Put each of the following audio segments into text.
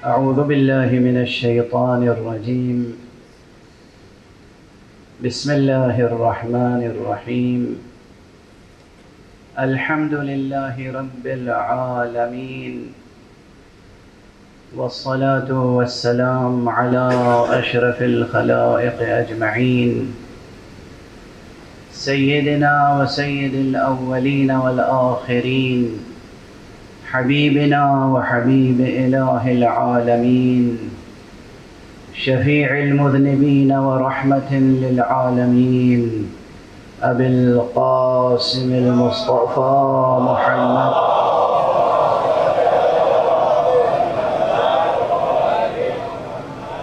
أعوذ بالله من الشيطان الرجيم. بسم الله الرحمن الرحيم. الحمد لله رب العالمين، والصلاة والسلام على أشرف الخلائق أجمعين، سيدنا وسيد الأولين والآخرين، حبيبنا وحبيب إله العالمين، شفيع المذنبين ورحمة للعالمين، أبي القاسم المصطفى محمد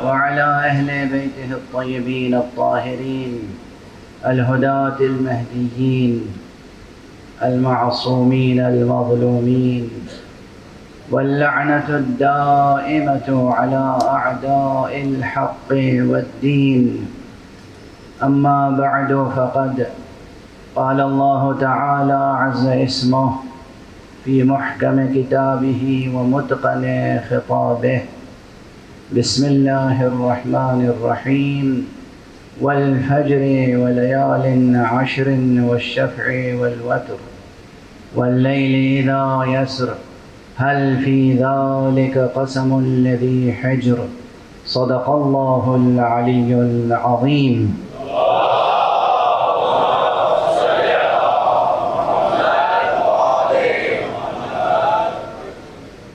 وعلى أهل بيته الطيبين الطاهرين الهداة المهديين المعصومين المظلومين، واللعنة الدائمة على أعداء الحق والدين. أما بعد، فقد قال الله تعالى عز اسمه في محكم كتابه ومتقن خطابه: بسم الله الرحمن الرحيم، والفجر وليال عشر والشفع والوتر والليل إذا يسر هل في ذلك قسم لذي حجر صدق الله العلي العظيم.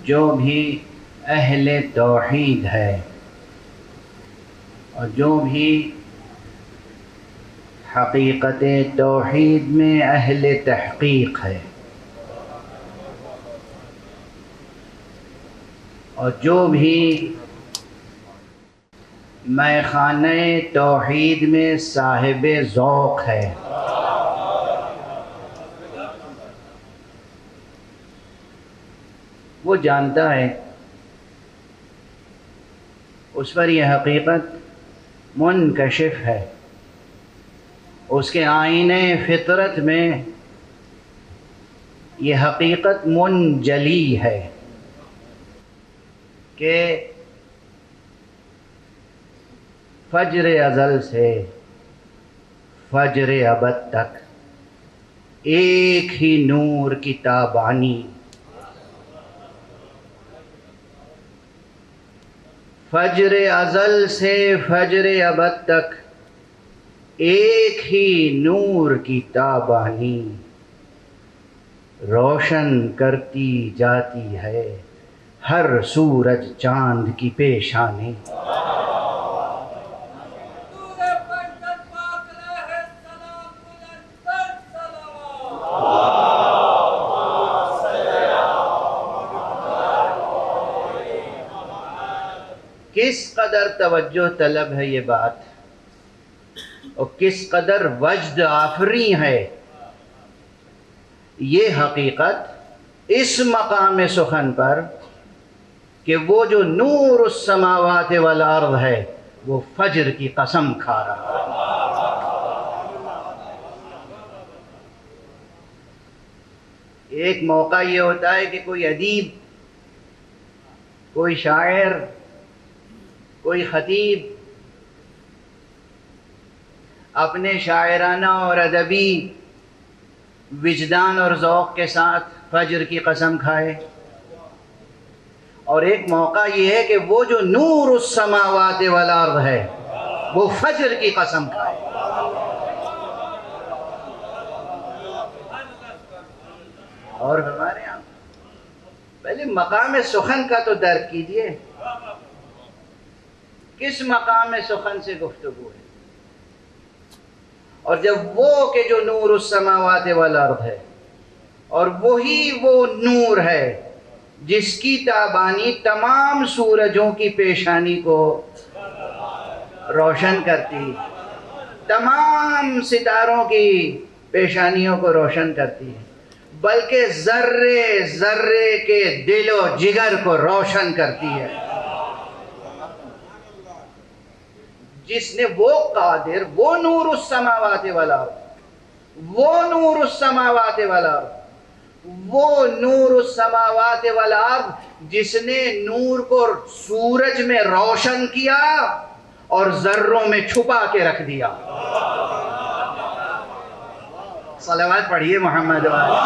جو بھی اہل توحید ہے اور جو بھی حقیقت توحید میں اہل تحقیق ہے اور جو بھی میخانہ توحید میں صاحب ذوق ہے، وہ جانتا ہے اس پر یہ حقیقت منکشف ہے، اس کے آئینہ فطرت میں یہ حقیقت منجلی ہے کہ فجر ازل سے فجر ابد تک ایک ہی نور کی تابانی، فجر ازل سے فجر ابد تک ایک ہی نور کی تابانی روشن کرتی جاتی ہے ہر سورج چاند کی پیشانی۔ کس قدر توجہ طلب ہے یہ بات، اور کس قدر وجد آفری ہے یہ حقیقت اس مقام سخن پر کہ وہ جو نور السماوات والارض ہے وہ فجر کی قسم کھا رہا ہے۔ ایک موقع یہ ہوتا ہے کہ کوئی ادیب، کوئی شاعر، کوئی خطیب اپنے شاعرانہ اور ادبی وجدان اور ذوق کے ساتھ فجر کی قسم کھائے، اور ایک موقع یہ ہے کہ وہ جو نور السماوات والارض ہے وہ فجر کی قسم کھائے۔ اور ہمارے یہاں پہلے مقام سخن کا تو درک کیجیے، کس مقام سخن سے گفتگو ہے، اور جب وہ کہ جو نور السماوات والارض ہے اور وہی وہ نور ہے جس کی تابانی تمام سورجوں کی پیشانی کو روشن کرتی، تمام ستاروں کی پیشانیوں کو روشن کرتی ہے، بلکہ ذرے ذرے کے دل و جگر کو روشن کرتی ہے، جس نے وہ قادر، وہ نور السماوات والارض، وہ نور السماوات والارض، وہ نور السماوات والارض جس نے نور کو سورج میں روشن کیا اور ذروں میں چھپا کے رکھ دیا. صلوات پڑھیے محمد والے.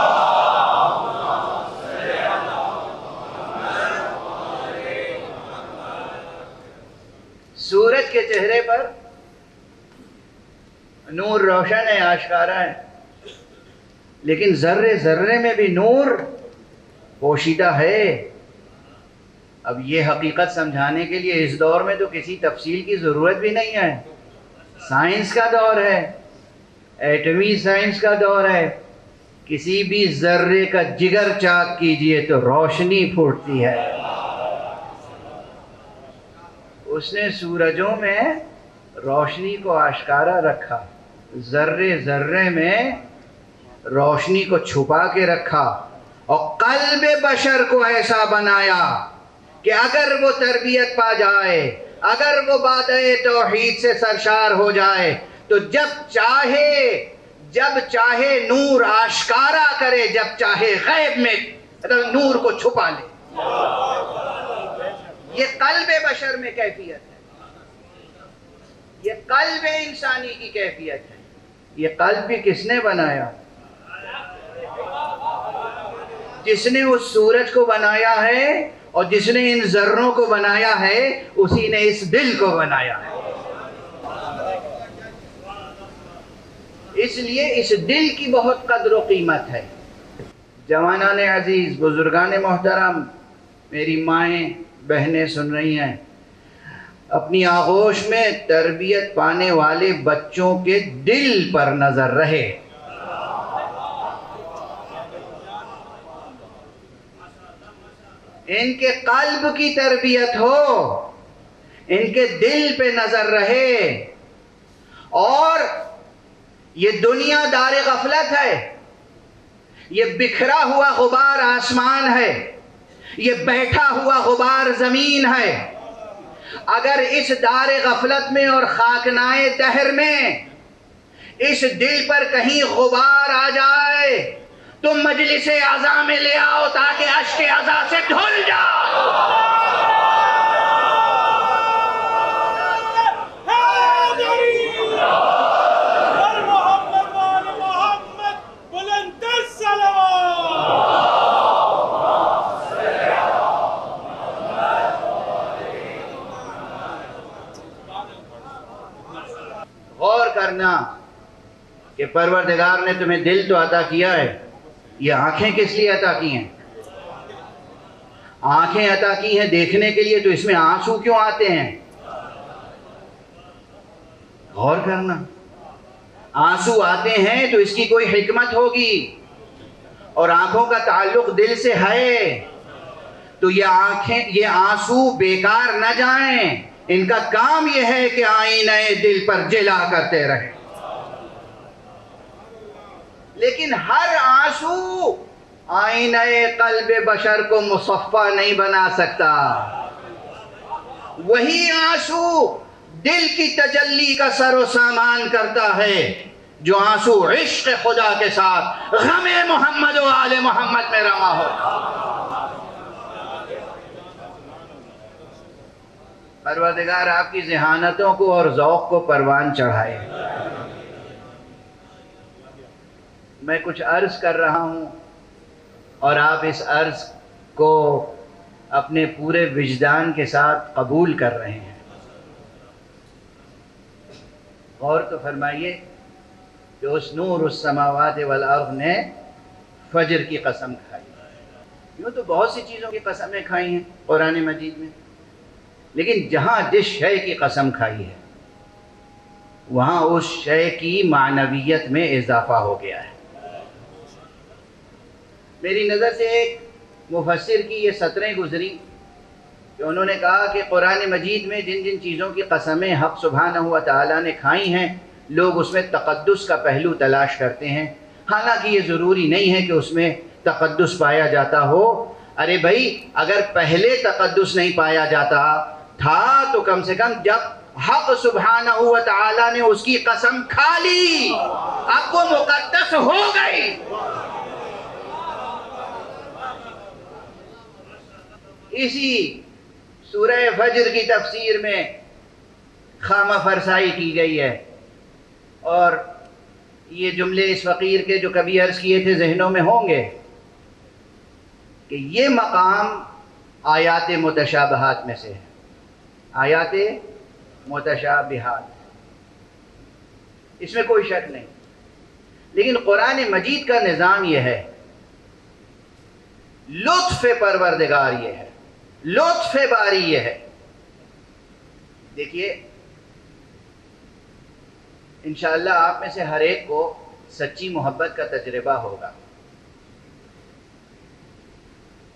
سورج کے چہرے پر نور روشن ہے، آشکارا ہے، لیکن ذرے ذرے میں بھی نور پوشیدہ ہے. اب یہ حقیقت سمجھانے کے لیے اس دور میں تو کسی تفصیل کی ضرورت بھی نہیں ہے. سائنس کا دور ہے، ایٹمی سائنس کا دور ہے. کسی بھی ذرے کا جگر چاک کیجئے تو روشنی پھوٹتی ہے. اس نے سورجوں میں روشنی کو آشکارا رکھا، ذرے ذرے میں روشنی کو چھپا کے رکھا، اور قلب بشر کو ایسا بنایا کہ اگر وہ تربیت پا جائے، اگر وہ بادئ توحید سے سرشار ہو جائے تو جب چاہے نور آشکارا کرے، جب چاہے غیب میں نور کو چھپا لے. یہ قلب بشر میں کیفیت ہے، یہ قلب انسانی کی کیفیت ہے. یہ قلب بھی کس نے بنایا؟ جس نے اس سورج کو بنایا ہے اور جس نے ان ذروں کو بنایا ہے، اسی نے اس دل کو بنایا ہے. اس لیے اس دل کی بہت قدر و قیمت ہے. جوانان عزیز، بزرگان محترم، میری مائیں بہنیں سن رہی ہیں، اپنی آغوش میں تربیت پانے والے بچوں کے دل پر نظر رہے. ان کے قلب کی تربیت ہو، ان کے دل پہ نظر رہے. اور یہ دنیا دار غفلت ہے، یہ بکھرا ہوا غبار آسمان ہے، یہ بیٹھا ہوا غبار زمین ہے. اگر اس دار غفلت میں اور خاکنائے دہر میں اس دل پر کہیں غبار آ جائے تو مجلس اعضاء میں لے آؤ تاکہ اشک اعضاء سے دھل جاؤ. غور کرنا کہ پروردگار نے تمہیں دل تو عطا کیا ہے، یہ آنکھیں کس لیے عطا کی ہیں؟ آنکھیں عطا کی ہیں دیکھنے کے لیے، تو اس میں آنسو کیوں آتے ہیں؟ غور کرنا. آنسو آتے ہیں تو اس کی کوئی حکمت ہوگی، اور آنکھوں کا تعلق دل سے ہے، تو یہ آنسو بیکار نہ جائیں. ان کا کام یہ ہے کہ آئینہ دل پر جلا کرتے رہیں. لیکن ہر آنسو آئینہ قلب بشر کو مصفا نہیں بنا سکتا. وہی آنسو دل کی تجلی کا سر و سامان کرتا ہے جو آنسو عشق خدا کے ساتھ غم محمد و آل محمد میں رواں ہو. پروردگار آپ کی ذہانتوں کو اور ذوق کو پروان چڑھائے. میں کچھ عرض کر رہا ہوں اور آپ اس عرض کو اپنے پورے وجدان کے ساتھ قبول کر رہے ہیں. غور تو فرمائیے کہ اس نور السماوات والارض نے فجر کی قسم کھائی. یوں تو بہت سی چیزوں کی قسمیں کھائی ہیں قرآن مجید میں، لیکن جہاں جس شے کی قسم کھائی ہے وہاں اس شے کی معنویت میں اضافہ ہو گیا ہے. میری نظر سے ایک مفسر کی یہ سطریں گزری کہ انہوں نے کہا کہ قرآن مجید میں جن جن چیزوں کی قسمیں حق سبحانہ و تعالیٰ نے کھائی ہیں، لوگ اس میں تقدس کا پہلو تلاش کرتے ہیں، حالانکہ یہ ضروری نہیں ہے کہ اس میں تقدس پایا جاتا ہو. ارے بھائی، اگر پہلے تقدس نہیں پایا جاتا تھا تو کم سے کم جب حق سبحانہ و تعالیٰ نے اس کی قسم کھا لی اب وہ مقدس ہو گئی. اسی سورہ فجر کی تفسیر میں خامہ فرسائی کی گئی ہے، اور یہ جملے اس فقیر کے جو کبھی عرض کیے تھے ذہنوں میں ہوں گے کہ یہ مقام آیات متشابہات میں سے ہے، آیات متشابہات، اس میں کوئی شک نہیں۔ لیکن قرآن مجید کا نظام یہ ہے، لطف پروردگار یہ ہے، لطف باری یہ ہے۔ دیکھیے انشاءاللہ آپ میں سے ہر ایک کو سچی محبت کا تجربہ ہوگا،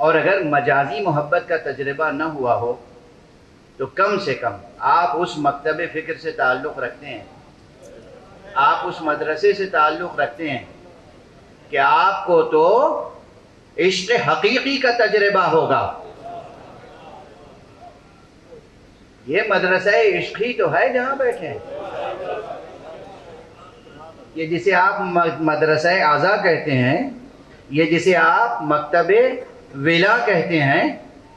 اور اگر مجازی محبت کا تجربہ نہ ہوا ہو تو کم سے کم آپ اس مکتب فکر سے تعلق رکھتے ہیں، آپ اس مدرسے سے تعلق رکھتے ہیں کہ آپ کو تو عشق حقیقی کا تجربہ ہوگا۔ یہ مدرسہ عشق ہی تو ہے جہاں بیٹھے ہیں، یہ جسے آپ مدرسہ اعضا کہتے ہیں، یہ جسے آپ مکتب ولا کہتے ہیں،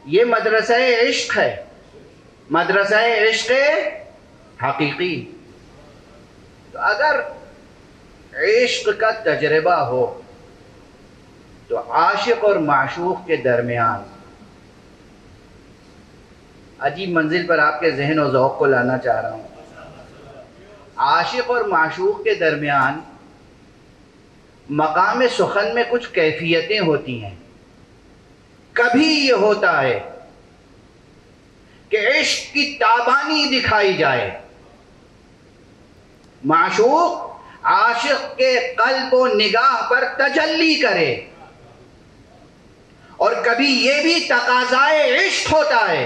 یہ مدرسہ عشق ہے، مدرسہ عشق حقیقی۔ تو اگر عشق کا تجربہ ہو تو عاشق اور معشوق کے درمیان عجیب منزل پر آپ کے ذہن و ذوق کو لانا چاہ رہا ہوں۔ عاشق اور معشوق کے درمیان مقام سخن میں کچھ کیفیتیں ہوتی ہیں۔ کبھی یہ ہوتا ہے کہ عشق کی تابانی دکھائی جائے، معشوق عاشق کے قلب و نگاہ پر تجلی کرے، اور کبھی یہ بھی تقاضائے عشق ہوتا ہے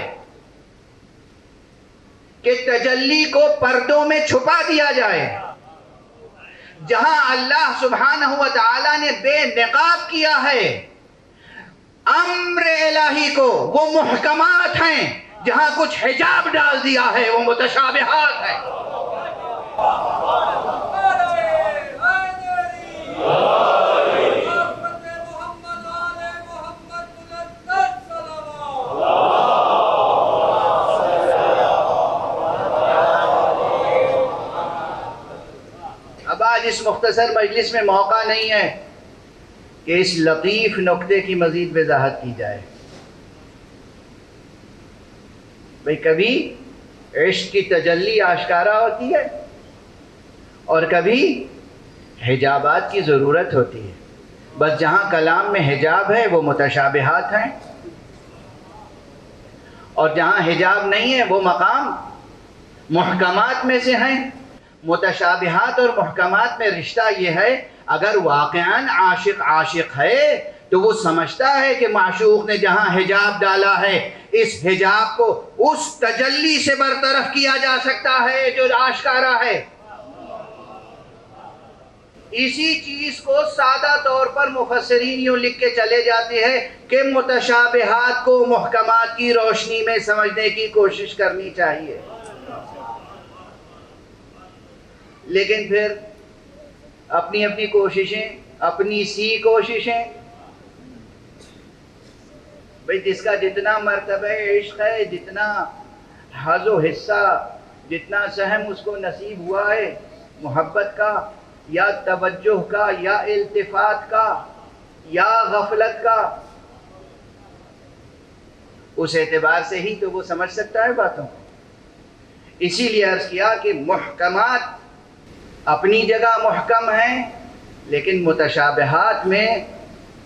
کہ تجلی کو پردوں میں چھپا دیا جائے۔ جہاں اللہ سبحانہ و تعالی نے بے نقاب کیا ہے امر الہی کو، وہ محکمات ہیں، جہاں کچھ حجاب ڈال دیا ہے وہ متشابہات ہیں۔ اب آج اس مختصر مجلس میں موقع نہیں ہے کہ اس لطیف نکتے کی مزید وضاحت کی جائے۔ بھئی کبھی عشق کی تجلی آشکارا ہوتی ہے اور کبھی حجابات کی ضرورت ہوتی ہے، بس جہاں کلام میں حجاب ہے وہ متشابہات ہیں، اور جہاں حجاب نہیں ہے وہ مقام محکمات میں سے ہیں۔ متشابہات اور محکمات میں رشتہ یہ ہے، اگر واقعاً عاشق عاشق ہے تو وہ سمجھتا ہے کہ معشوق نے جہاں حجاب ڈالا ہے اس حجاب کو اس تجلی سے برطرف کیا جا سکتا ہے جو آشکارا ہے۔ اسی چیز کو سادہ طور پر مفسرین یوں لکھ کے چلے جاتے ہیں کہ متشابہات کو محکمات کی روشنی میں سمجھنے کی کوشش کرنی چاہیے، لیکن پھر اپنی اپنی کوششیں، اپنی سی کوششیں، بھئی جس کا جتنا مرتبہ عشق ہے، جتنا حظ و حصہ، جتنا سہم اس کو نصیب ہوا ہے محبت کا یا توجہ کا یا التفات کا یا غفلت کا، اس اعتبار سے ہی تو وہ سمجھ سکتا ہے باتوں کو۔ اسی لیے عرض کیا کہ محکمات اپنی جگہ محکم ہیں، لیکن متشابہات میں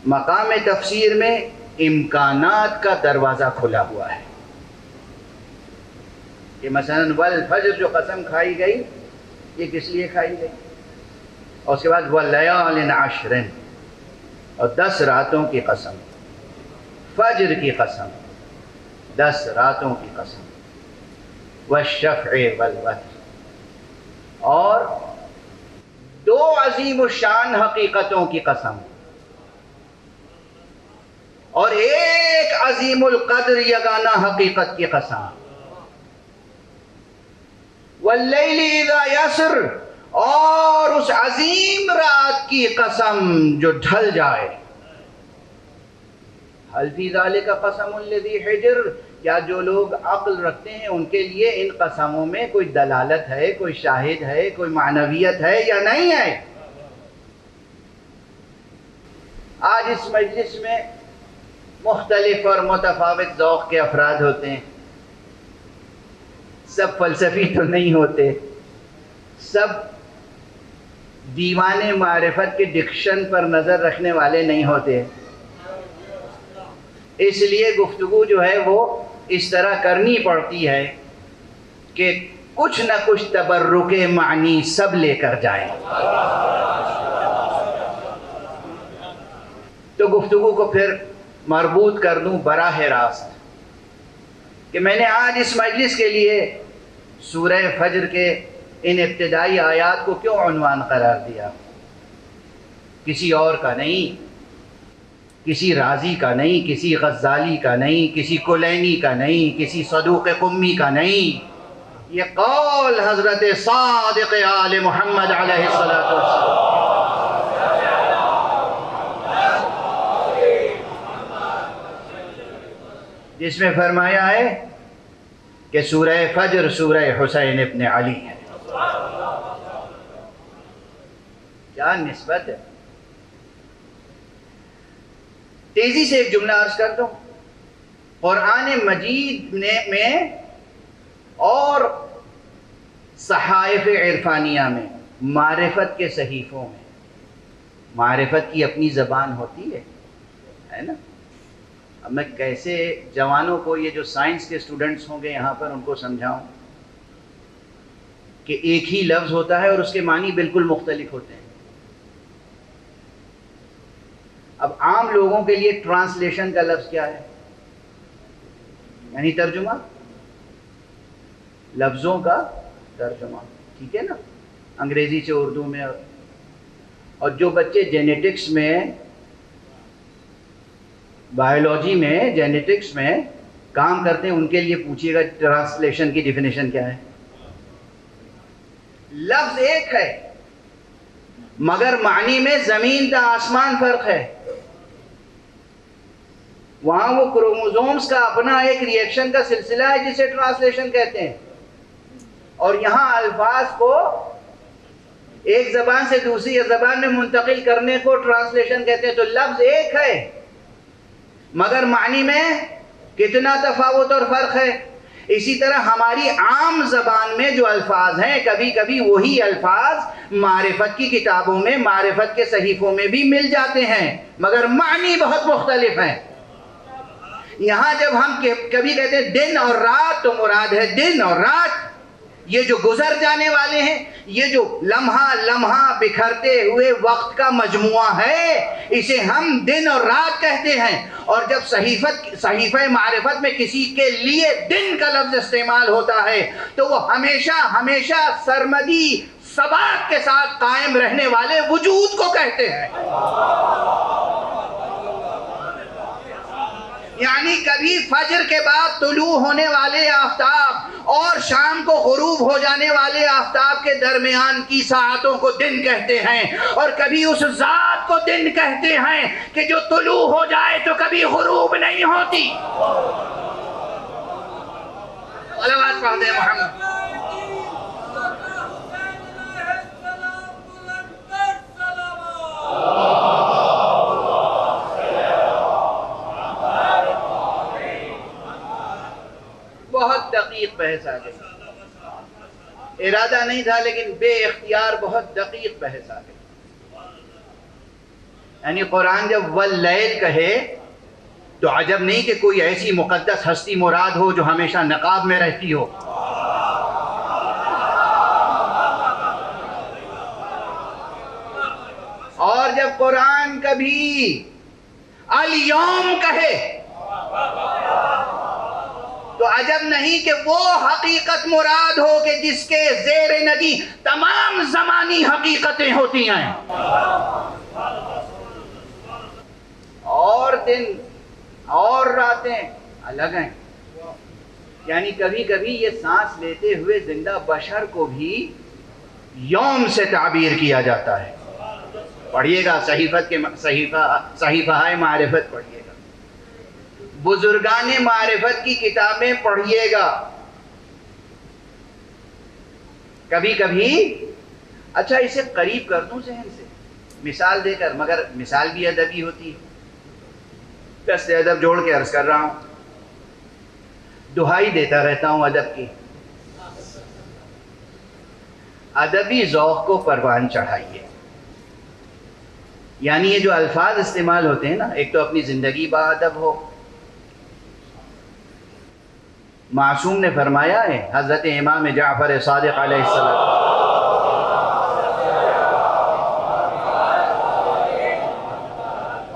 مقام تفسیر میں امکانات کا دروازہ کھلا ہوا ہے کہ مثلا والفجر جو قسم کھائی گئی یہ کس لیے کھائی گئی، اور اس کے بعد وَلَيَالٍ عَشْرٍ، اور 10 راتوں کی قسم، فجر کی قسم، 10 راتوں کی قسم، وَالشَّفْعِ وَالْوَتْرِ، اور 2 عظیم الشان حقیقتوں کی قسم، اور 1 عظیم القدر یگانہ حقیقت کی قسم، وَاللَّيْلِ إِذَا يَسْرِ، اور اس عظیم رات کی قسم جو ڈھل جائے، حل فی ذالک قسم لذی حجر، کیا جو لوگ عقل رکھتے ہیں ان کے لیے ان قسموں میں کوئی دلالت ہے، کوئی شاہد ہے، کوئی معنویت ہے یا نہیں ہے؟ آج اس مجلس میں مختلف اور متفاوت ذوق کے افراد ہوتے ہیں، سب فلسفی تو نہیں ہوتے، سب دیوان معرفت کے ڈکشن پر نظر رکھنے والے نہیں ہوتے، اس لیے گفتگو جو ہے وہ اس طرح کرنی پڑتی ہے کہ کچھ نہ کچھ تبرک معنی سب لے کر جائیں۔ تو گفتگو کو پھر مربوط کر دوں براہ راست کہ میں نے آج اس مجلس کے لیے سورہ فجر کے ان ابتدائی آیات کو کیوں عنوان قرار دیا؟ کسی اور کا نہیں، کسی رازی کا نہیں، کسی غزالی کا نہیں، کسی کلینی کا نہیں، کسی صدوق قمی کا نہیں، یہ قول حضرت صادق آل محمد علیہ الصلوۃ جس میں فرمایا ہے کہ سورہ فجر سورہ حسین ابن علی ہے۔ کیا نسبت ہے! تیزی سے ایک جملہ عرض کر دوں، قرآن مجید میں اور صحائف عرفانیہ میں، معرفت کے صحیفوں میں، معرفت کی اپنی زبان ہوتی ہے نا؟ اب میں کیسے جوانوں کو، یہ جو سائنس کے اسٹوڈنٹس ہوں گے یہاں پر، ان کو سمجھاؤں کہ ایک ہی لفظ ہوتا ہے اور اس کے معنی بالکل مختلف ہوتے ہیں۔ اب عام لوگوں کے لیے ٹرانسلیشن کا لفظ کیا ہے؟ یعنی ترجمہ، لفظوں کا ترجمہ، ٹھیک ہے نا؟ انگریزی سے اردو میں۔ اور جو بچے جینیٹکس میں، بایولوجی میں، جینیٹکس میں کام کرتے ہیں، ان کے لیے پوچھیے گا ٹرانسلیشن کی ڈیفینیشن کیا ہے؟ لفظ ایک ہے مگر معنی میں زمین تا آسمان فرق ہے۔ وہاں وہ کروموزومز کا اپنا ایک ری ایکشن کا سلسلہ ہے جسے ٹرانسلیشن کہتے ہیں، اور یہاں الفاظ کو ایک زبان سے دوسری زبان میں منتقل کرنے کو ٹرانسلیشن کہتے ہیں۔ تو لفظ ایک ہے مگر معنی میں کتنا تفاوت اور فرق ہے۔ اسی طرح ہماری عام زبان میں جو الفاظ ہیں، کبھی کبھی وہی الفاظ معرفت کی کتابوں میں، معرفت کے صحیفوں میں بھی مل جاتے ہیں مگر معنی بہت مختلف ہیں۔ یہاں جب ہم کبھی کہتے ہیں دن اور رات، تو مراد ہے دن اور رات، یہ جو گزر جانے والے ہیں، یہ جو لمحہ لمحہ بکھرتے ہوئے وقت کا مجموعہ ہے، اسے ہم دن اور رات کہتے ہیں۔ اور جب صحیفہ معرفت میں کسی کے لیے دن کا لفظ استعمال ہوتا ہے تو وہ ہمیشہ ہمیشہ سرمدی ثبات کے ساتھ قائم رہنے والے وجود کو کہتے ہیں۔ یعنی کبھی فجر کے بعد طلوع ہونے والے آفتاب اور شام کو غروب ہو جانے والے آفتاب کے درمیان کی ساعتوں کو دن کہتے ہیں، اور کبھی اس ذات کو دن کہتے ہیں کہ جو طلوع ہو جائے تو کبھی غروب نہیں ہوتی۔ صلوات پڑھتے ہیں محمد۔ بہت دقیق بحث آ گئی، ارادہ نہیں تھا لیکن بے اختیار بہت دقیق بحث آ گئی۔ یعنی قرآن جب واللیل کہے تو عجب نہیں کہ کوئی ایسی مقدس ہستی مراد ہو جو ہمیشہ نقاب میں رہتی ہو۔ اور جب قرآن کبھی الیوم کہے تو عجب نہیں کہ وہ حقیقت مراد ہو کہ جس کے زیر ندی تمام زمانی حقیقتیں ہوتی ہیں۔ اور دن اور راتیں الگ ہیں۔ یعنی کبھی کبھی یہ سانس لیتے ہوئے زندہ بشر کو بھی یوم سے تعبیر کیا جاتا ہے۔ پڑھیے گا صحیفہ معرفت پڑھیے گا۔ بزرگان معرفت کی کتابیں پڑھیے گا. کبھی کبھی اچھا اسے قریب کر دوں ذہن سے مثال دے کر، مگر مثال بھی ادبی ہوتی ہے. دست ادب جوڑ کے عرض کر رہا ہوں، دہائی دیتا رہتا ہوں ادب کی. ادبی ذوق کو پروان چڑھائیے. یعنی یہ جو الفاظ استعمال ہوتے ہیں نا، ایک تو اپنی زندگی با ادب ہو. معصوم نے فرمایا ہے، حضرت امام جعفر صادق علیہ السلام،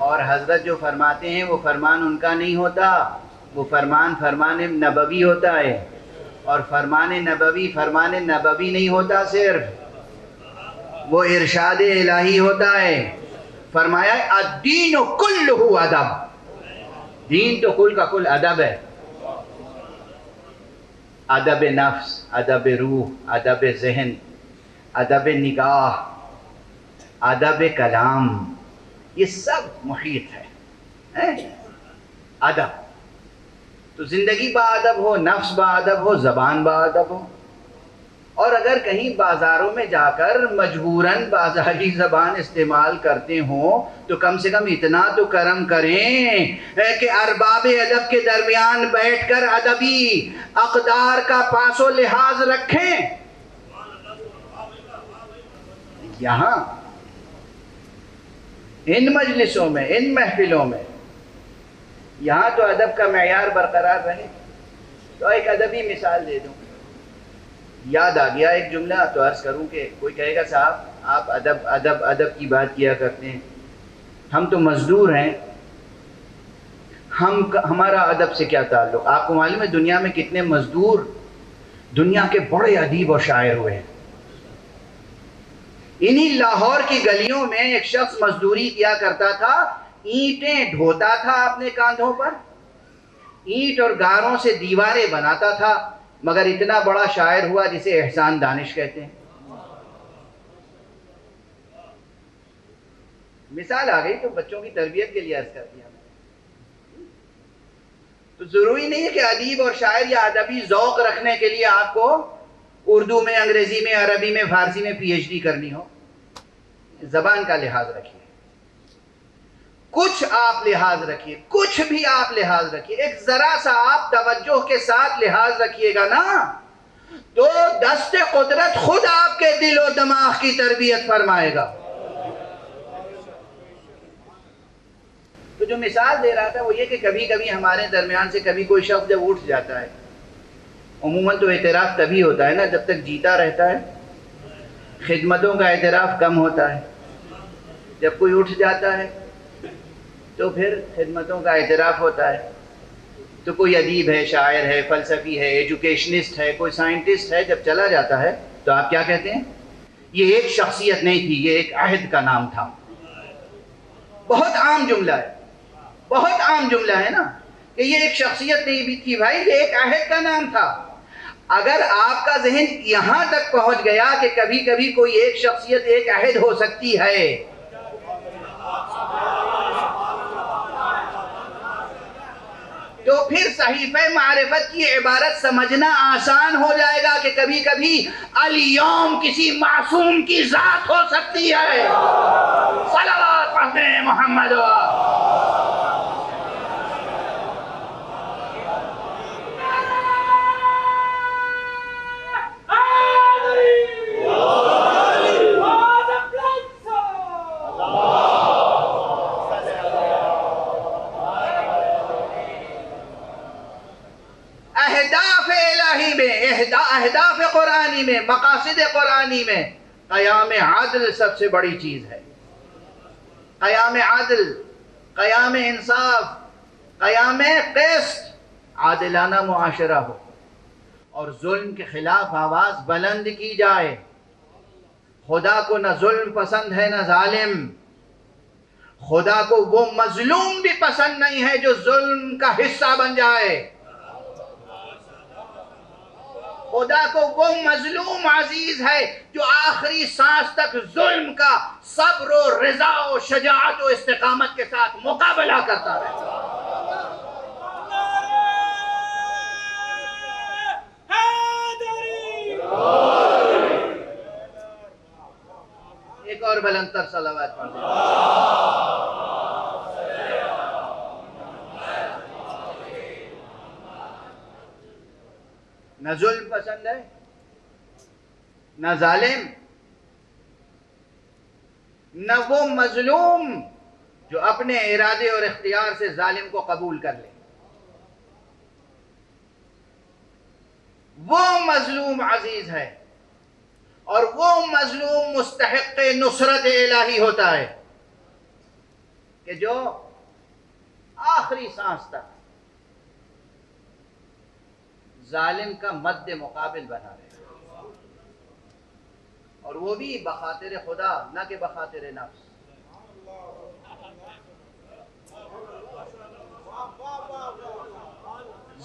اور حضرت جو فرماتے ہیں وہ فرمان ان کا نہیں ہوتا، وہ فرمان نبوی ہوتا ہے. اور فرمان نبوی نہیں ہوتا، صرف وہ ارشاد الہی ہوتا ہے. فرمایا الدین کلہ ادب، دین تو کل کا کل ادب ہے. ادب نفس، ادب روح، ادب ذہن، ادب نگاہ، ادب کلام، یہ سب محیط ہے ادب. تو زندگی با ادب ہو، نفس با ادب ہو، زبان با ادب ہو. اور اگر کہیں بازاروں میں جا کر مجبوراً بازاری زبان استعمال کرتے ہوں تو کم سے کم اتنا تو کرم کریں کہ ارباب ادب کے درمیان بیٹھ کر ادبی اقدار کا پاس و لحاظ رکھیں. یہاں ان مجلسوں میں، ان محفلوں میں، یہاں تو ادب کا معیار برقرار رہے. تو ایک ادبی مثال دے دوں، یاد آ گیا ایک جملہ تو عرض کروں کہ کوئی کہے گا صاحب آپ ادب کی بات کیا کرتے ہیں، ہم تو مزدور ہیں، ہمارا ادب سے کیا تعلق؟ آپ کو معلوم ہے دنیا میں کتنے مزدور دنیا کے بڑے ادیب اور شاعر ہوئے ہیں. انہی لاہور کی گلیوں میں ایک شخص مزدوری کیا کرتا تھا، اینٹیں ڈھوتا تھا اپنے کاندھوں پر، اینٹ اور گاروں سے دیواریں بناتا تھا، مگر اتنا بڑا شاعر ہوا جسے احسان دانش کہتے ہیں. مثال آ گئی تو بچوں کی تربیت کے لیے عرض کر دیا. تو ضروری نہیں ہے کہ ادیب اور شاعر یا ادبی ذوق رکھنے کے لیے آپ کو اردو میں، انگریزی میں، عربی میں، فارسی میں پی ایچ ڈی کرنی ہو. زبان کا لحاظ رکھیے، کچھ آپ لحاظ رکھیے، کچھ بھی آپ لحاظ رکھیے، ایک ذرا سا آپ توجہ کے ساتھ لحاظ رکھیے گا نا تو دست قدرت خود آپ کے دل و دماغ کی تربیت فرمائے گا. تو جو مثال دے رہا تھا وہ یہ کہ کبھی کبھی ہمارے درمیان سے کبھی کوئی شخص جب اٹھ جاتا ہے، عموماً تو اعتراف تبھی ہوتا ہے نا جب تک جیتا رہتا ہے، خدمتوں کا اعتراف کم ہوتا ہے. جب کوئی اٹھ جاتا ہے تو پھر خدمتوں کا اعتراف ہوتا ہے. تو کوئی ادیب ہے، شاعر ہے، فلسفی ہے، ایجوکیشنسٹ ہے، کوئی سائنٹسٹ ہے، جب چلا جاتا ہے تو آپ کیا کہتے ہیں؟ یہ ایک شخصیت نہیں تھی، یہ ایک عہد کا نام تھا. بہت عام جملہ ہے، بہت عام جملہ ہے نا کہ یہ ایک شخصیت نہیں بھی تھی بھائی، یہ ایک عہد کا نام تھا. اگر آپ کا ذہن یہاں تک پہنچ گیا کہ کبھی کبھی کوئی ایک شخصیت ایک عہد ہو سکتی ہے، تو پھر صحیفہ معرفت کی عبارت سمجھنا آسان ہو جائے گا کہ کبھی کبھی الیوم کسی معصوم کی ذات ہو سکتی ہے. صلوات پڑھیں محمد. اہداف قرآنی میں، مقاصد قرآنی میں قیام عدل سب سے بڑی چیز ہے. قیام عدل، قیام انصاف، قیام قسط، عادلانہ معاشرہ ہو اور ظلم کے خلاف آواز بلند کی جائے. خدا کو نہ ظلم پسند ہے نہ ظالم. خدا کو وہ مظلوم بھی پسند نہیں ہے جو ظلم کا حصہ بن جائے. خدا کو وہ مظلوم عزیز ہے جو آخری سانس تک ظلم کا صبر و رضا و شجاعت و استقامت کے ساتھ مقابلہ کرتا رہے. ایک اور بلند تر صلوات پڑھ دیں. نہ ظلم پسند ہے نہ ظالم، نہ وہ مظلوم جو اپنے ارادے اور اختیار سے ظالم کو قبول کر لے. وہ مظلوم عزیز ہے اور وہ مظلوم مستحق نصرت الہی ہوتا ہے کہ جو آخری سانس تک ظالم کا مد مقابل بنا رہے، اور وہ بھی بخاطر خدا نہ کہ بخاطر نفس.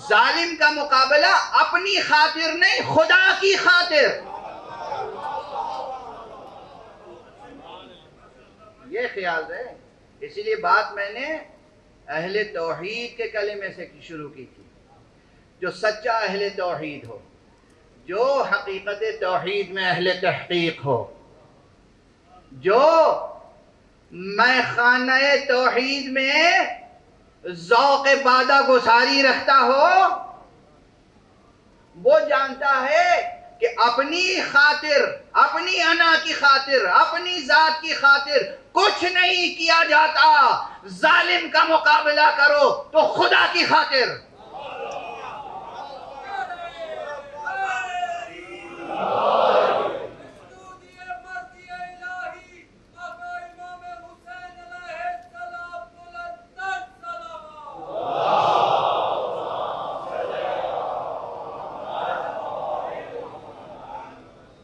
ظالم کا مقابلہ اپنی خاطر نہیں، خدا کی خاطر. یہ خیال رہے. اسی لیے بات میں نے اہل توحید کے کلمے سے شروع کی تھی. جو سچا اہل توحید ہو، جو حقیقت توحید میں اہل تحقیق ہو، جو میخانہ توحید میں ذوق بادہ گساری رکھتا ہو، وہ جانتا ہے کہ اپنی خاطر، اپنی انا کی خاطر، اپنی ذات کی خاطر کچھ نہیں کیا جاتا. ظالم کا مقابلہ کرو تو خدا کی خاطر.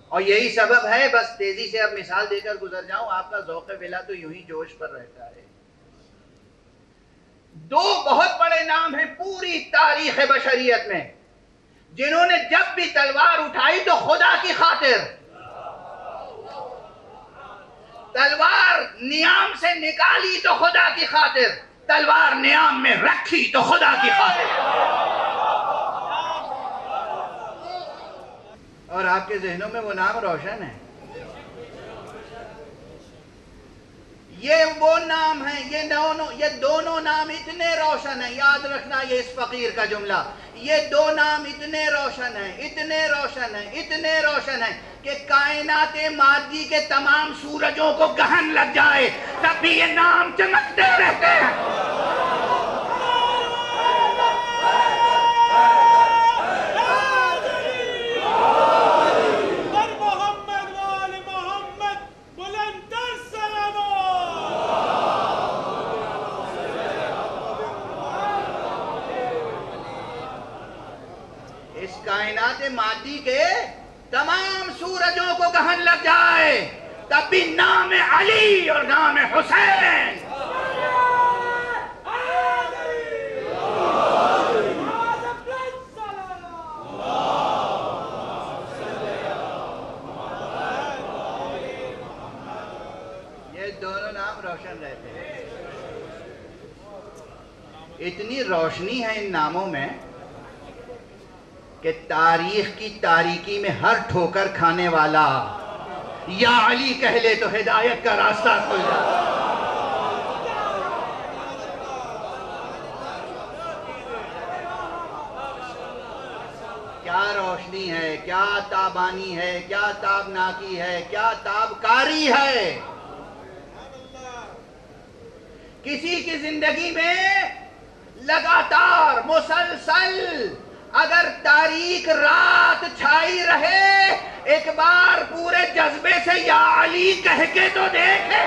اور یہی سبب ہے، بس تیزی سے اب مثال دے کر گزر جاؤں، آپ کا ذوق ولا تو یوں ہی جوش پر رہتا ہے. دو بہت بڑے نام ہیں پوری تاریخ بشریت میں جنہوں نے جب بھی تلوار اٹھائی تو خدا کی خاطر. تلوار نیام سے نکالی تو خدا کی خاطر، تلوار نیام میں رکھی تو خدا کی خاطر. اور آپ کے ذہنوں میں وہ نام روشن ہے. یہ وہ نام ہیں، یہ دونوں نام اتنے روشن ہیں. یاد رکھنا یہ اس فقیر کا جملہ. یہ دو نام اتنے روشن ہیں، اتنے روشن ہیں، اتنے روشن ہیں کہ کائنات مادی کے تمام سورجوں کو گہن لگ جائے تب بھی یہ نام چمکتے رہتے ہیں. کائنات مادی کے تمام سورجوں کو گہن لگ جائے تب بھی نام علی اور نام حسین. یہ دونوں نام روشن رہتے ہیں. اتنی روشنی ہے ان ناموں میں کہ تاریخ کی تاریکی میں ہر ٹھوکر کھانے والا یا علی کہہ لے تو ہدایت کا راستہ کھل جائے. کیا روشنی ہے، کیا تابانی ہے، کیا تابناکی ہے، کیا تابکاری ہے. کسی کی زندگی میں لگاتار مسلسل اگر تاریک رات چھائی رہے، ایک بار پورے جذبے سے یا علی کہہ کے تو دیکھے.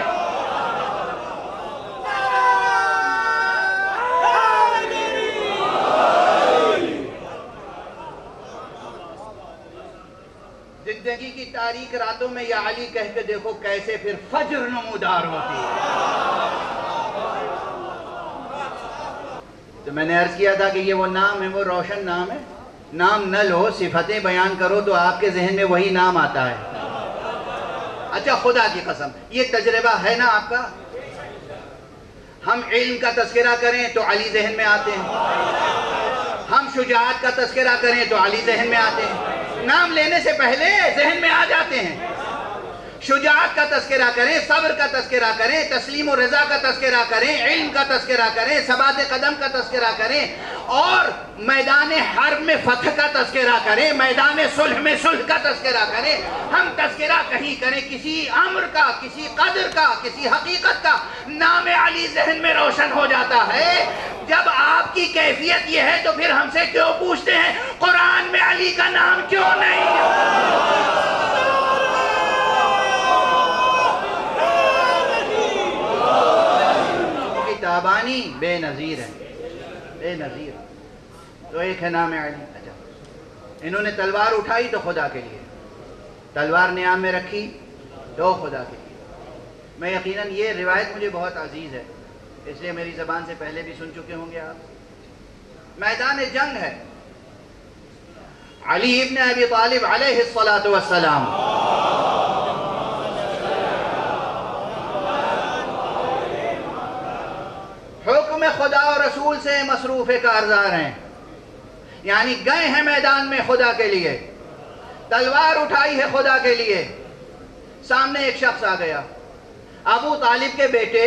زندگی کی تاریک راتوں میں یا علی کہہ کے دیکھو کیسے پھر فجر نمودار ہوتی ہے. تو میں نے عرض کیا تھا کہ یہ وہ نام ہے، وہ روشن نام ہے. نام نہ لو، صفتیں بیان کرو تو آپ کے ذہن میں وہی نام آتا ہے. اچھا خدا کی قسم یہ تجربہ ہے نا آپ کا؟ ہم علم کا تذکرہ کریں تو علی ذہن میں آتے ہیں، ہم شجاعت کا تذکرہ کریں تو علی ذہن میں آتے ہیں، نام لینے سے پہلے ذہن میں آ جاتے ہیں. شجاعت کا تذکرہ کریں، صبر کا تذکرہ کریں، تسلیم و رضا کا تذکرہ کریں، علم کا تذکرہ کریں، ثبات قدم کا تذکرہ کریں، اور میدان حرب میں فتح کا تذکرہ کریں، میدان صلح میں صلح کا تذکرہ کریں. ہم تذکرہ کہیں کریں کسی امر کا، کسی قدر کا، کسی حقیقت کا، نام علی ذہن میں روشن ہو جاتا ہے. جب آپ کی کیفیت یہ ہے تو پھر ہم سے کیوں پوچھتے ہیں قرآن میں علی کا نام کیوں نہیں ہے؟ تابانی بے نظیر ہے، بے نظیر. تو ایک ہے نام علی. اچھا، انہوں نے تلوار اٹھائی تو خدا کے لیے، تلوار نیام میں رکھی تو خدا کے لیے. میں یقیناً یہ روایت مجھے بہت عزیز ہے، اس لیے میری زبان سے پہلے بھی سن چکے ہوں گے آپ. میدان جنگ ہے، علی ابن ابی طالب علیہ السلام حکم خدا و رسول سے مصروف کارزار ہیں، یعنی گئے ہیں میدان میں خدا کے لیے، تلوار اٹھائی ہے خدا کے لیے. سامنے ایک شخص آ گیا، ابو طالب کے بیٹے،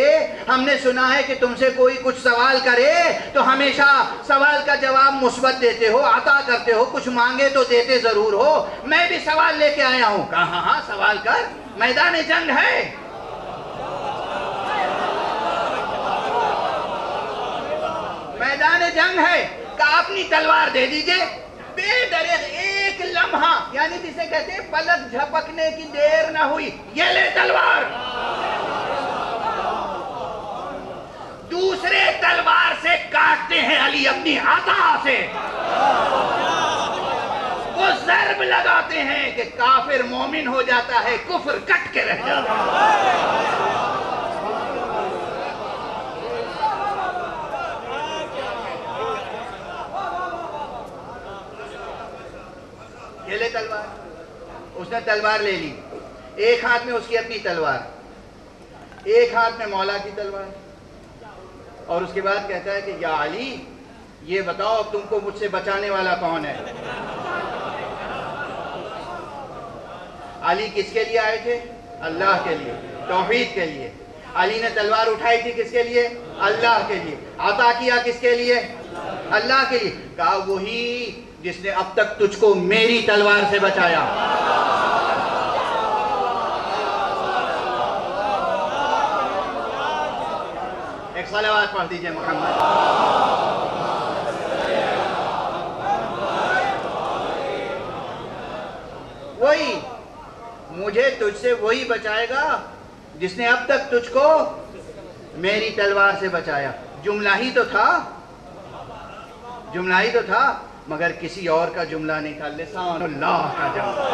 ہم نے سنا ہے کہ تم سے کوئی کچھ سوال کرے تو ہمیشہ سوال کا جواب مثبت دیتے ہو، عطا کرتے ہو، کچھ مانگے تو دیتے ضرور ہو. میں بھی سوال لے کے آیا ہوں. کہا ہاں ہاں سوال کر، میدان جنگ ہے. میدان جنگ ہے، کہ اپنی تلوار دے دیجئے. بے دریغ ایک لمحہ، یعنی جسے کہتے ہیں پلک جھپکنے کی دیر نہ ہوئی، یہ لے تلوار. دوسرے تلوار سے کاٹتے ہیں علی اپنی عطا سے، وہ ضرب لگاتے ہیں کہ کافر مومن ہو جاتا ہے، کفر کٹ کے رہ جاتا ہے. یہ لے تلوار. اس نے تلوار لے لی، ایک ہاتھ میں اس کی اپنی تلوار، ایک ہاتھ میں مولا کی تلوار. اور اس کے بعد کہتا ہے کہ یا علی، یہ بتاؤ تم کو مجھ سے بچانے والا کون ہے؟ علی کس کے لیے آئے تھے؟ اللہ کے لیے، توحید کے لیے. علی نے تلوار اٹھائی تھی کس کے لیے؟ اللہ کے لیے. عطا کیا کس کے لیے؟ اللہ کے لیے. کہا وہی جس نے اب تک تجھ کو میری تلوار سے بچایا. ایک صلوات پڑھ دیجئے محمد. وہی مجھے تجھ سے وہی بچائے گا جس نے اب تک تجھ کو میری تلوار سے بچایا. جملہ ہی تو تھا، جملہ ہی تو تھا، مگر کسی اور کا جملہ نہیں تھا، لسان اللہ کا جملہ،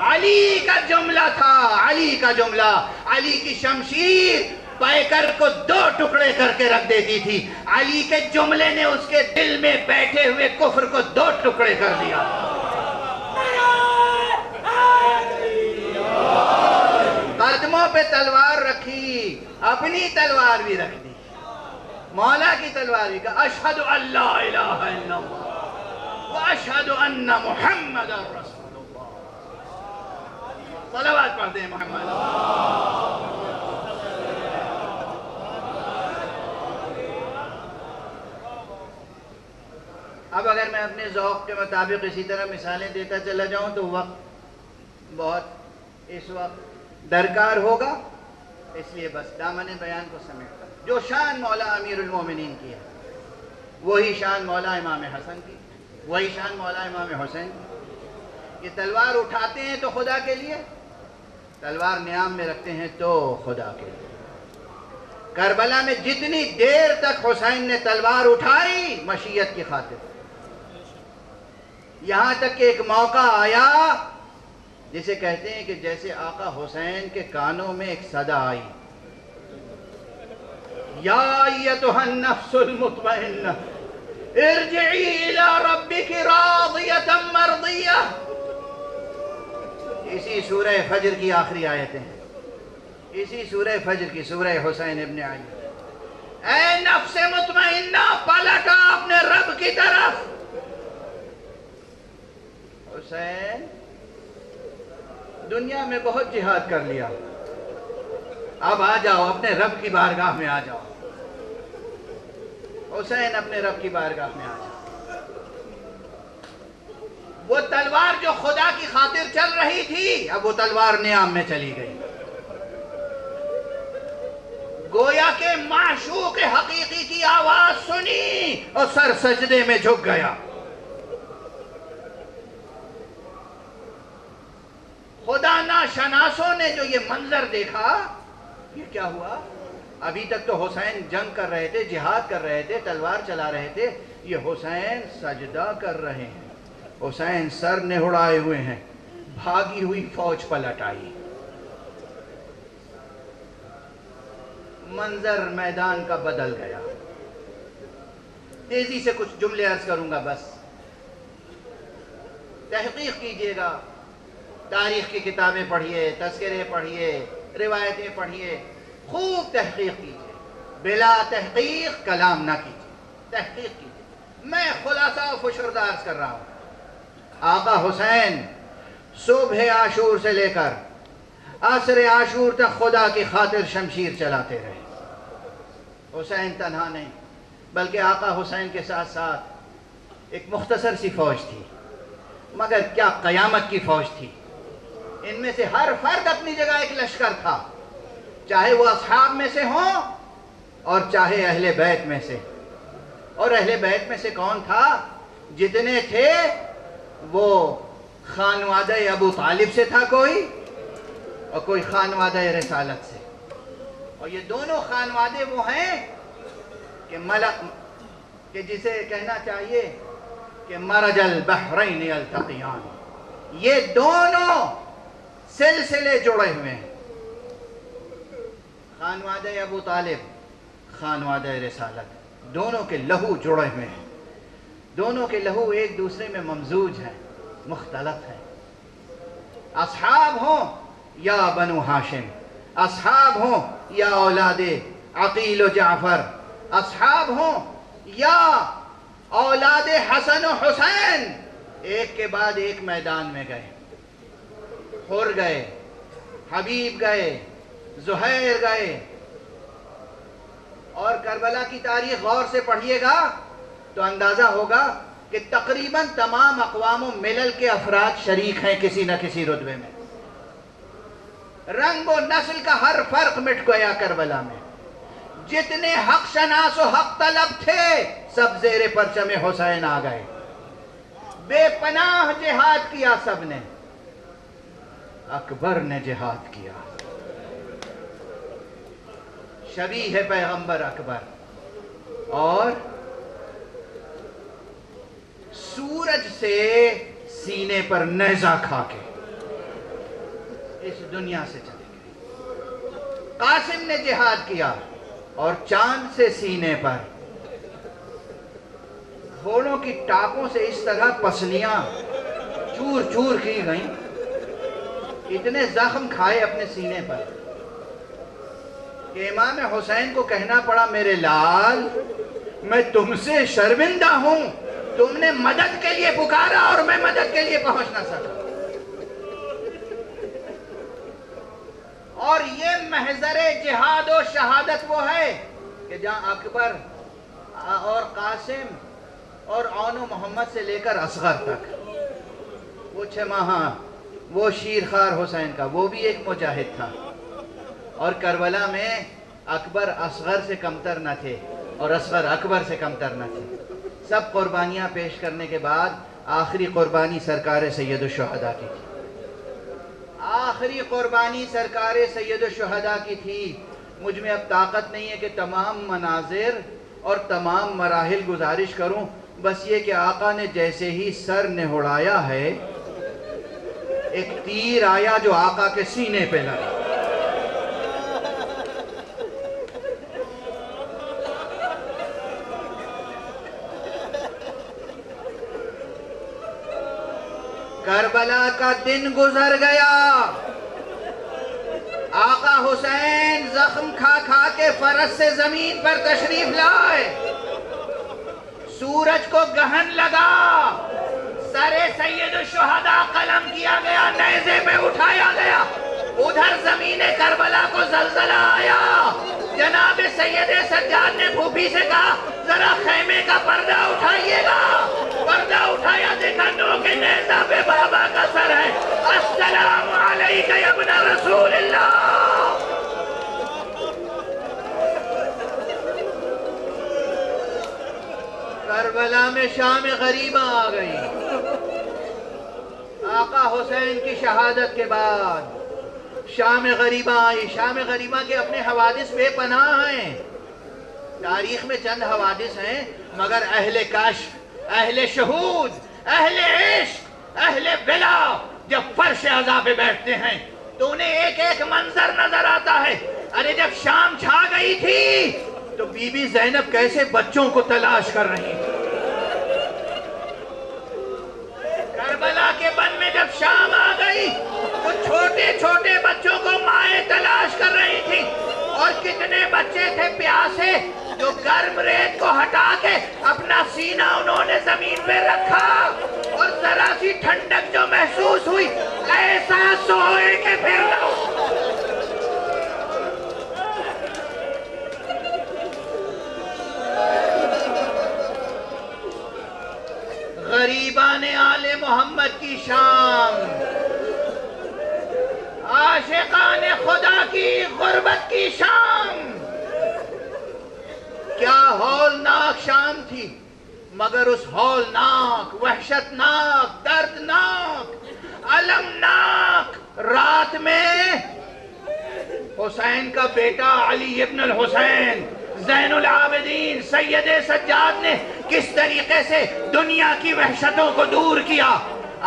علی کا جملہ تھا. علی کا جملہ. علی کی شمشیر پیکر کو دو ٹکڑے کر کے رکھ دیتی تھی، علی کے جملے نے اس کے دل میں بیٹھے ہوئے کفر کو دو ٹکڑے کر دیا. قدموں پہ تلوار رکھی، اپنی تلوار بھی رکھ دی، مولا کی تلوار بھی کہا اشہد ان لا الہ الا اللہ واشہد ان محمد رسول اللہ. صلوات پڑھتے ہیں محمد. اب اگر میں اپنے ذوق کے مطابق اسی طرح مثالیں دیتا چلا جاؤں تو وقت بہت اس وقت درکار ہوگا، اس لیے بس دامن بیان کو سمیٹتا. جو شان مولا امیر المومنین کی ہے وہی شان مولا امام حسن کی، وہی شان مولا امام حسین کی. یہ تلوار اٹھاتے ہیں تو خدا کے لیے، تلوار نیام میں رکھتے ہیں تو خدا کے لیے. کربلا میں جتنی دیر تک حسین نے تلوار اٹھائی مشیت کی خاطر، یہاں تک کہ ایک موقع آیا جسے کہتے ہیں کہ جیسے آقا حسین کے کانوں میں ایک صدا آئی، یا ایتھا النفس المطمئنہ ارجعی الی ربک راضیۃ مرضیہ. اسی سورہ فجر کی آخری آیتیں ہیں، اسی سورہ فجر کی، سورہ حسین ابن علی. اے نفس مطمئنہ پلٹا اپنے رب کی طرف، حسین دنیا میں بہت جہاد کر لیا، اب آ جاؤ اپنے رب کی بارگاہ میں آ جاؤ۔ حسین اپنے رب کی بارگاہ میں آ جاؤ۔ وہ تلوار جو خدا کی خاطر چل رہی تھی، اب وہ تلوار نیام میں چلی گئی۔ گویا کہ معشوق حقیقی کی آواز سنی اور سر سجدے میں جھک گیا۔ خدا ناشناسوں نے جو یہ منظر دیکھا، یہ کیا ہوا؟ ابھی تک تو حسین جنگ کر رہے تھے، جہاد کر رہے تھے، تلوار چلا رہے تھے، یہ حسین سجدہ کر رہے ہیں، حسین سر نہڑائے ہوئے ہیں، بھاگی ہوئی فوج پلٹ آئی۔ منظر میدان کا بدل گیا۔ تیزی سے کچھ جملے عرض کروں گا بس، تحقیق کیجئے گا، تاریخ کی کتابیں پڑھیے، تذکرے پڑھیے، روایتیں پڑھیے، خوب تحقیق کیجئے، بلا تحقیق کلام نہ کیجئے، تحقیق کیجئے۔ میں خلاصہ و فشرد عرض کر رہا ہوں۔ آقا حسین صبح عاشور سے لے کر عصر عاشور تک خدا کی خاطر شمشیر چلاتے رہے۔ حسین تنہا نہیں، بلکہ آقا حسین کے ساتھ ساتھ ایک مختصر سی فوج تھی، مگر کیا قیامت کی فوج تھی۔ ان میں سے ہر فرد اپنی جگہ ایک لشکر تھا، چاہے وہ اصحاب میں سے ہوں اور چاہے اہل بیت میں سے۔ اور اہل بیت میں سے کون تھا؟ جتنے تھے وہ خانوادہ ابو طالب سے تھا کوئی، اور کوئی خانوادہ رسالت سے۔ اور یہ دونوں خانوادے وہ ہیں کہ جسے کہنا چاہیے کہ مرج البحرین یلتقیان، یہ دونوں سلسلے جڑے ہوئے ہیں۔ خانوادہ ابو طالب، خانوادہ رسالت، دونوں کے لہو جڑے ہوئے ہیں، دونوں کے لہو ایک دوسرے میں ممزوج ہیں، مختلط ہیں۔ اصحاب ہوں یا بنو ہاشم، اصحاب ہوں یا اولاد عقیل و جعفر، اصحاب ہوں یا اولاد حسن و حسین، ایک کے بعد ایک میدان میں گئے۔ حر گئے، حبیب گئے، زہیر گئے۔ اور کربلا کی تاریخ غور سے پڑھیے گا تو اندازہ ہوگا کہ تقریباً تمام اقوام و ملل کے افراد شریک ہیں کسی نہ کسی رتبے میں۔ رنگ و نسل کا ہر فرق مٹ گیا کربلا میں۔ جتنے حق شناس و حق طلب تھے سب زیر پرچم حسین آ گئے۔ بے پناہ جہاد کیا سب نے، اکبر نے جہاد کیا۔ شبیہ ہے پیغمبر اکبر، اور سورج سے سینے پر نیزہ کھا کے اس دنیا سے چلے گئے۔ قاسم نے جہاد کیا اور چاند سے سینے پر گھوڑوں کی ٹاپوں سے اس طرح پسلیاں چور چور کی گئیں، اتنے زخم کھائے اپنے سینے پر کہ امام حسین کو کہنا پڑا، میرے لال میں تم سے شرمندہ ہوں، تم نے مدد کے لیے پکارا اور میں مدد کے لیے پہنچ نہ سکا۔ اور یہ محضر جہاد و شہادت وہ ہے کہ جہاں اکبر اور قاسم اور عون و محمد سے لے کر اصغر تک، وہ 6 ماہاں، وہ شیرخوار حسین کا، وہ بھی ایک مجاہد تھا۔ اور کربلا میں اکبر اصغر سے کمتر نہ تھے اور اصغر اکبر سے کمتر نہ تھے۔ سب قربانیاں پیش کرنے کے بعد آخری قربانی سرکار سید الشہداء کی تھی۔ آخری قربانی سرکار سید الشہداء کی تھی۔ مجھ میں اب طاقت نہیں ہے کہ تمام مناظر اور تمام مراحل گزارش کروں، بس یہ کہ آقا نے جیسے ہی سر نہڑایا ہے، ایک تیر آیا جو آقا کے سینے پہ لگا۔ کربلا کا دن گزر گیا، آقا حسین زخم کھا کھا کے فرس سے زمین پر تشریف لائے۔ سورج کو گہن لگا، سر سید الشہداء قلم کیا گیا، نیزے پہ اٹھایا گیا، ادھر زمین کربلا کو زلزلہ آیا، جناب سید سجاد نے پھوپھی سے کہا ذرا خیمے کا پردہ اٹھائیے گا، پردہ اٹھایا، دیکھا نوک نیزہ پہ بابا کا سر ہے، السلام علیکہ یا ابن رسول اللہ۔ کربلا میں شام غریبہ آ گئی، آقا حسین کی شہادت کے بعد شام غریبہ آئی۔ شام غریبہ کے اپنے حوادث بے پناہ ہیں، تاریخ میں چند حوادث ہیں، مگر اہل کشف، اہل شہود، اہل عشق، اہل بلا جب فرش عزا پہ بیٹھتے ہیں تو انہیں ایک ایک منظر نظر آتا ہے۔ ارے جب شام چھا گئی تھی تو بی بی زینب کیسے بچوں کو تلاش کر رہی تھی، کربلا کے بن میں جب شام آ گئی تو چھوٹے چھوٹے بچوں کو مائیں تلاش کر رہی تھی، اور کتنے بچے تھے پیاسے جو گرم ریت کو ہٹا کے اپنا سینہ انہوں نے زمین پہ رکھا، اور ذرا سی ٹھنڈک جو محسوس ہوئی ایسا سوئے کہ پھر لو۔ غریبان آل محمد کی شام، عاشقان خدا کی غربت کی شام، کیا ہولناک شام تھی، مگر اس ہولناک، وحشتناک، دردناک، المناک رات میں حسین کا بیٹا علی ابن الحسین زین العابدین سید سجاد نے کس طریقے سے دنیا کی وحشتوں کو دور کیا،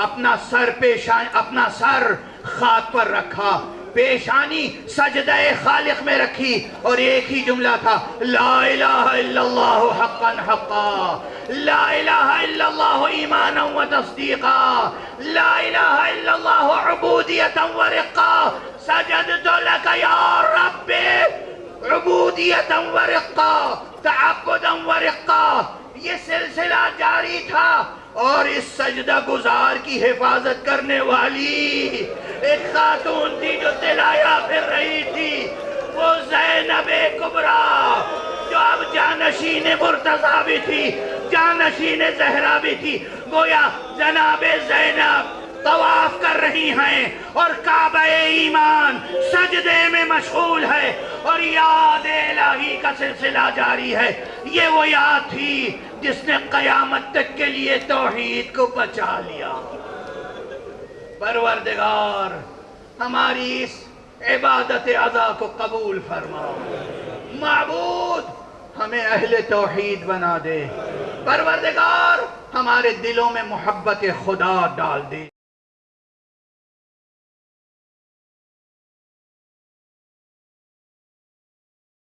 اپنا سر خاک پر رکھا، پیشانی سجدہ خالق میں رکھی، اور ایک ہی جملہ تھا، لا الہ الا اللہ حقا حقا، لا الہ الا اللہ ایمانا و تصدیقا، لا الہ الا اللہ عبودیتا و رقا، سجدت لک یا رب عبودیتا و رقا، تعبدا و رقا۔ یہ سلسلہ جاری تھا، اور اس سجدہ گزار کی حفاظت کرنے والی ایک خاتون تھی جو دلایا پھر رہی تھی، وہ زینب کبریٰ، جو اب جانشین مرتضیٰ بھی تھی، جانشین زہرا بھی تھی۔ گویا جناب زینب طواف کر رہی ہیں اور کعبہ ایمان سجدے میں مشغول ہے، اور یاد الہی کا سلسلہ جاری ہے۔ یہ وہ یاد تھی جس نے قیامت تک کے لیے توحید کو بچا لیا۔ پروردگار ہماری اس عبادت عزا کو قبول فرما، معبود ہمیں اہل توحید بنا دے، پروردگار ہمارے دلوں میں محبت خدا ڈال دے۔